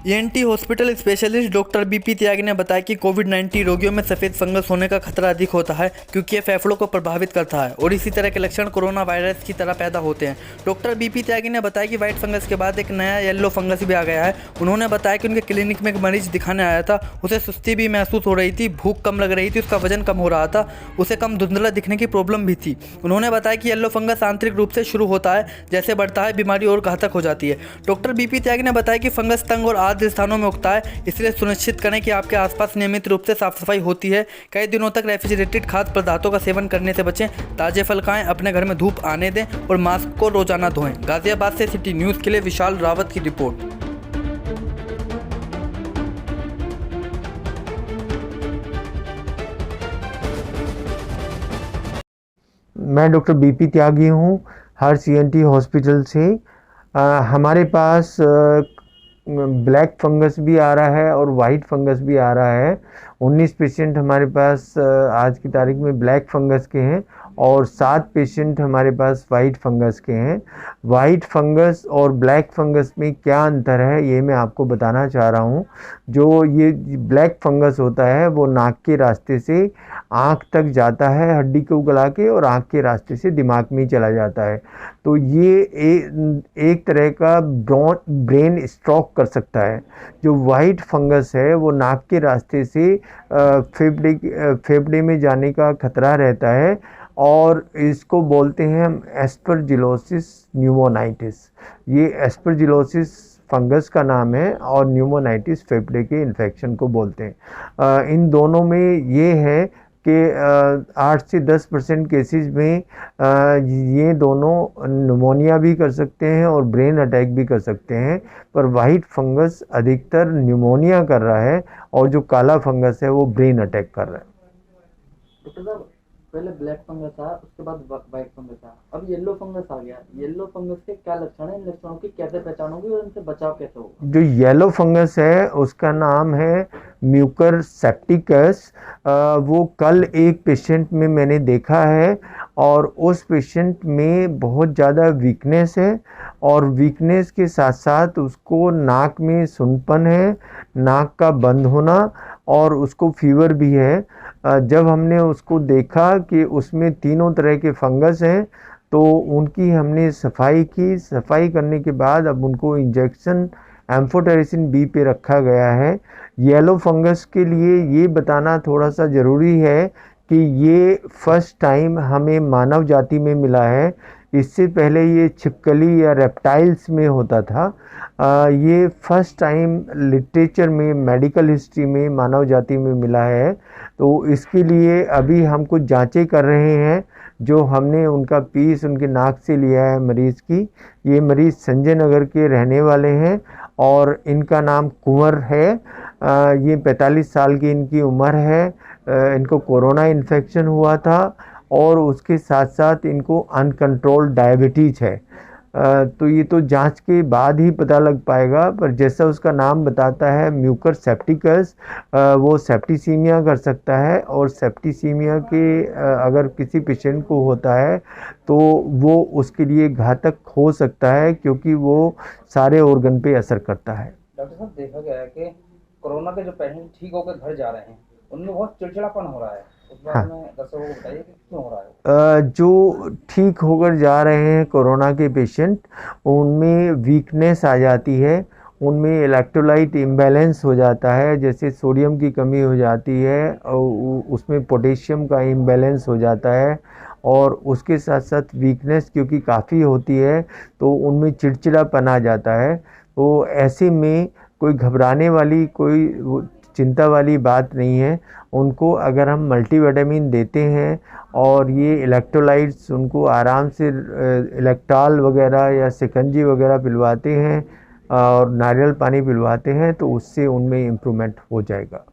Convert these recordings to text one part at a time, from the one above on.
ENT hospital specialist doctor B P Tyagi ने बताया कि कोविड-19 रोगियों में सफ़ेद फंगस होने का खतरा अधिक होता है क्योंकि ये फेफड़ों को प्रभावित करता है और इसी तरह के लक्षण कोरोना वायरस की तरह पैदा होते हैं। डॉक्टर बीपी त्यागी ने बताया कि वाइट फंगस के बाद एक नया येलो फंगस भी आ गया है। उन्होंने बताया कि उनके क्लिनिक में एक मरीज दिखाने आया था, उसे सुस्ती भी महसूस हो रही थी, भूख कम लग रही थी, उसका वजन कम हो रहा था, उसे कम धुंधला दिखने की प्रॉब्लम भी थी। उन्होंने बताया कि येलो फंगस आंतरिक रूप से शुरू होता है, जैसे बढ़ता है बीमारी और घातक हो जाती है। डॉक्टर बीपी त्यागी ने बताया कि फंगस तंग और आर्द्र स्थानों में उगता है, इसलिए सुनिश्चित करें कि आपके आसपास नियमित रूप से साफ सफाई होती है। कई दिनों तक रेफ्रिजरेटेड खाद्य पदार्थों का सेवन करने से बचें, ताजे फल खाएं, अपने घर में धूप आने दें और मास्क को रोजाना धोएं। गाजियाबाद से सिटी न्यूज़ के लिए विशाल रावत की रिपोर्ट। मैं डॉक्टर बीपी त्यागी हूँ, हर्ष ईएनटी हॉस्पिटल से। हमारे पास ब्लैक फंगस भी आ रहा है और वाइट फंगस भी आ रहा है। 19 पेशेंट हमारे पास आज की तारीख में ब्लैक फंगस के हैं और 7 पेशेंट हमारे पास वाइट फंगस के हैं। वाइट फंगस और ब्लैक फंगस में क्या अंतर है ये मैं आपको बताना चाह रहा हूँ। जो ये ब्लैक फंगस होता है वो नाक के रास्ते से आँख तक जाता है, हड्डी को गला के, और आँख के रास्ते से दिमाग में चला जाता है। तो ये एक तरह का ब्रेन स्ट्रोक कर सकता है। जो वाइट फंगस है वो नाक के रास्ते से फेफड़े में जाने का खतरा रहता है और इसको बोलते हैं हम एस्परजिलोसिस न्यूमोनाइटिस। ये एस्परजिलोसिस फंगस का नाम है और न्यूमोनाइटिस फेफड़े के इन्फेक्शन को बोलते हैं। इन दोनों में ये है कि 8 से 10% केसेस में ये दोनों न्यूमोनिया भी कर सकते हैं और ब्रेन अटैक भी कर सकते हैं, पर वाइट फंगस अधिकतर न्यूमोनिया कर रहा है और जो काला फंगस है वो ब्रेन अटैक कर रहा है। डॉक्टर साहब, पहले ब्लैक फंगस था, उसके बाद व्हाइट फंगस था, अब येलो फंगस आ गया। येलो फंगस के क्या लक्षण है, इन लक्षणों की कैसे पहचान होगी और इनसे बचाव कैसे होगा? जो येलो फंगस है उसका नाम है म्यूकर सेप्टिकस। वो कल एक पेशेंट में मैंने देखा है और उस पेशेंट में बहुत ज़्यादा वीकनेस है और वीकनेस के साथ साथ उसको नाक में सूंदपन है, नाक का बंद होना, और उसको फीवर भी है। जब हमने उसको देखा कि उसमें तीनों तरह के फंगस हैं तो उनकी हमने सफाई की। सफाई करने के बाद अब उनको इंजेक्शन एम्फोटेरिसिन बी पे रखा गया है। येलो फंगस के लिए ये बताना थोड़ा सा ज़रूरी है कि ये फर्स्ट टाइम हमें मानव जाति में मिला है। इससे पहले ये छिपकली या रेप्टाइल्स में होता था। ये फर्स्ट टाइम लिटरेचर में, मेडिकल हिस्ट्री में मानव जाति में मिला है। तो इसके लिए अभी हम कुछ जांचें कर रहे हैं। जो हमने उनका पीस उनके नाक से लिया है मरीज़ की। ये मरीज़ संजय नगर के रहने वाले हैं और इनका नाम कुंवर है। ये 45 साल की इनकी उम्र है। इनको कोरोना इन्फेक्शन हुआ था और उसके साथ साथ इनको अनकंट्रोल्ड डायबिटीज़ है। तो ये तो जांच के बाद ही पता लग पाएगा, पर जैसा उसका नाम बताता है म्यूकर सेप्टिकस, वो सेप्टिसीमिया कर सकता है और सेप्टिसीमिया के अगर किसी पेशेंट को होता है तो वो उसके लिए घातक हो सकता है क्योंकि वो सारे ऑर्गन पे असर करता है। डॉक्टर साहब, देखा गया है कि कोरोना के जो पेशेंट ठीक होकर घर जा रहे हैं उनमें बहुत चिड़चिड़ापन हो रहा है। उस बारे में दर्शकों को बताइए कि क्यों हो रहा है। जो ठीक होकर जा रहे हैं कोरोना के पेशेंट, उनमें वीकनेस आ जाती है, उनमें इलेक्ट्रोलाइट इम्बैलेंस हो जाता है, जैसे सोडियम की कमी हो जाती है और उसमें पोटेशियम का इम्बैलेंस हो जाता है और उसके साथ साथ वीकनेस क्योंकि काफ़ी होती है तो उनमें चिड़चिड़ापन आ जाता है। तो ऐसे में कोई घबराने वाली, कोई चिंता वाली बात नहीं है। उनको अगर हम मल्टीविटामिन देते हैं और ये इलेक्ट्रोलाइट्स उनको आराम से इलेक्ट्रॉल वगैरह या शिकंजी वगैरह पिलवाते हैं और नारियल पानी पिलवाते हैं तो उससे उनमें इम्प्रूवमेंट हो जाएगा।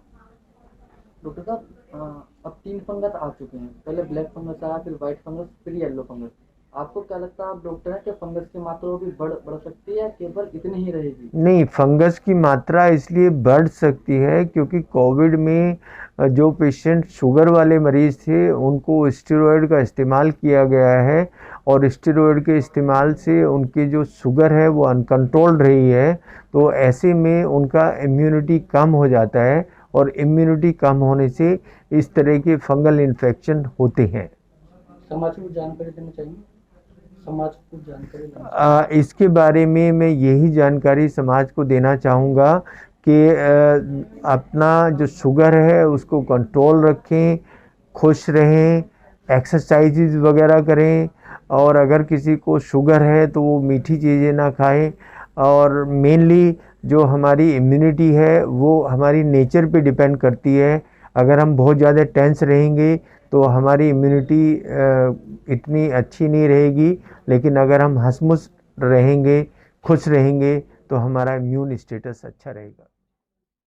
डॉक्टर साहब, अब 3 फंगस आ चुके हैं, पहले ब्लैक फंगस आया, फिर व्हाइट फंगस, फिर येलो फंगस। आपको क्या लगता है, आप डॉक्टर हैं, कि फंगस की मात्रा भी बढ़ सकती है, केवल इतनी ही रहेगी? नहीं, फंगस की मात्रा इसलिए बढ़ सकती है क्योंकि कोविड में जो पेशेंट शुगर वाले मरीज़ थे उनको स्टेरॉयड का इस्तेमाल किया गया है और स्टेरॉयड के इस्तेमाल से उनकी जो शुगर है वो अनकंट्रोल्ड रही है, तो ऐसे में उनका इम्यूनिटी कम हो जाता है और इम्यूनिटी कम होने से इस तरह के फंगल इन्फेक्शन होते हैं। समाज को जानकारी देना चाहिए, समाज को जानकारी देना इसके बारे में मैं यही जानकारी समाज को देना चाहूँगा कि अपना जो शुगर है उसको कंट्रोल रखें, खुश रहें, एक्सरसाइजेज वगैरह करें और अगर किसी को शुगर है तो वो मीठी चीज़ें ना खाएं और मेनली जो हमारी इम्यूनिटी है वो हमारी नेचर पे डिपेंड करती है। अगर हम बहुत ज़्यादा टेंस रहेंगे तो हमारी इम्यूनिटी इतनी अच्छी नहीं रहेगी, लेकिन अगर हम हंसमुख रहेंगे, खुश रहेंगे तो हमारा इम्यून स्टेटस अच्छा रहेगा।